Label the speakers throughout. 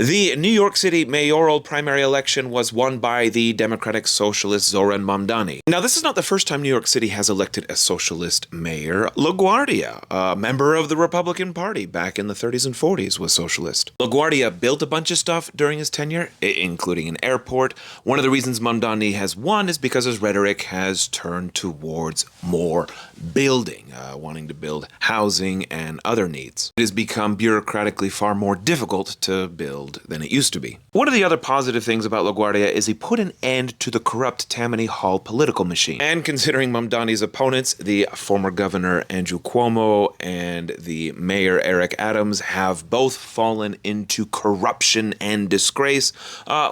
Speaker 1: The New York City mayoral primary election was won by the Democratic Socialist Zoran Mamdani. Now, this is not the first time New York City has elected a socialist mayor. LaGuardia, a member of the Republican Party back in the 30s and 40s, was socialist. LaGuardia built a bunch of stuff during his tenure, including an airport. One of the reasons Mamdani has won is because his rhetoric has turned towards more building, wanting to build housing and other needs. It has become bureaucratically far more difficult to build than it used to be. One of the other positive things about LaGuardia is he put an end to the corrupt Tammany Hall political machine. And considering Mamdani's opponents, the former governor Andrew Cuomo and the mayor Eric Adams, have both fallen into corruption and disgrace,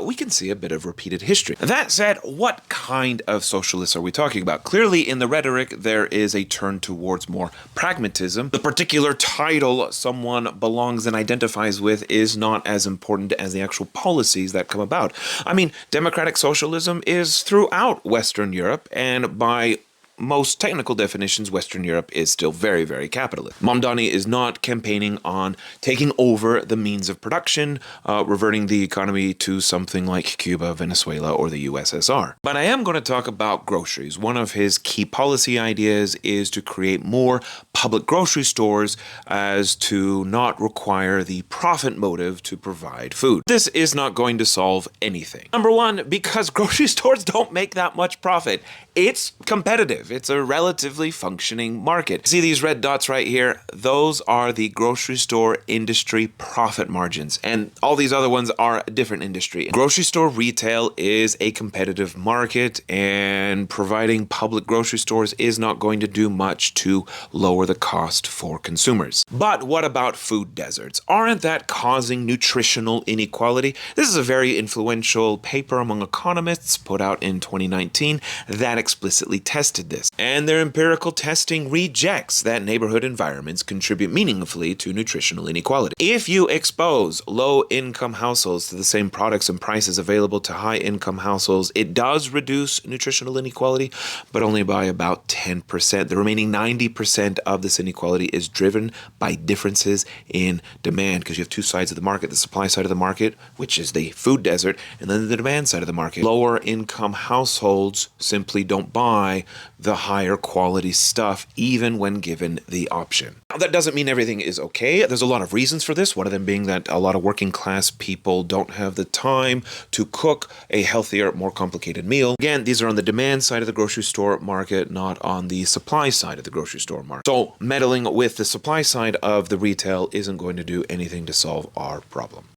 Speaker 1: we can see a bit of repeated history. That said, what kind of socialists are we talking about? Clearly, in the rhetoric, there is a turn towards more pragmatism. The particular title someone belongs and identifies with is not as important as the actual policies that come about. I mean, democratic socialism is throughout Western Europe, and by most technical definitions, Western Europe is still very, very capitalist. Mamdani is not campaigning on taking over the means of production, reverting the economy to something like Cuba, Venezuela, or the USSR. But I am going to talk about groceries. One of his key policy ideas is to create more public grocery stores as to not require the profit motive to provide food. This is not going to solve anything. Number one, because grocery stores don't make that much profit. It's competitive. It's a relatively functioning market. See these red dots right here? Those are the grocery store industry profit margins, and all these other ones are a different industry. Grocery store retail is a competitive market, and providing public grocery stores is not going to do much to lower the cost for consumers. But what about food deserts? Aren't that causing nutritional inequality? This is a very influential paper among economists put out in 2019 that explicitly tested this. And their empirical testing rejects that neighborhood environments contribute meaningfully to nutritional inequality. If you expose low-income households to the same products and prices available to high-income households, it does reduce nutritional inequality, but only by about 10%. The remaining 90% of this inequality is driven by differences in demand, because you have two sides of the market: the supply side of the market, which is the food desert, and then the demand side of the market. Lower-income households simply don't buy the higher quality stuff, even when given the option. Now, that doesn't mean everything is okay. There's a lot of reasons for this, one of them being that a lot of working class people don't have the time to cook a healthier, more complicated meal. Again, these are on the demand side of the grocery store market, not on the supply side of the grocery store market. So meddling with the supply side of the retail isn't going to do anything to solve our problem.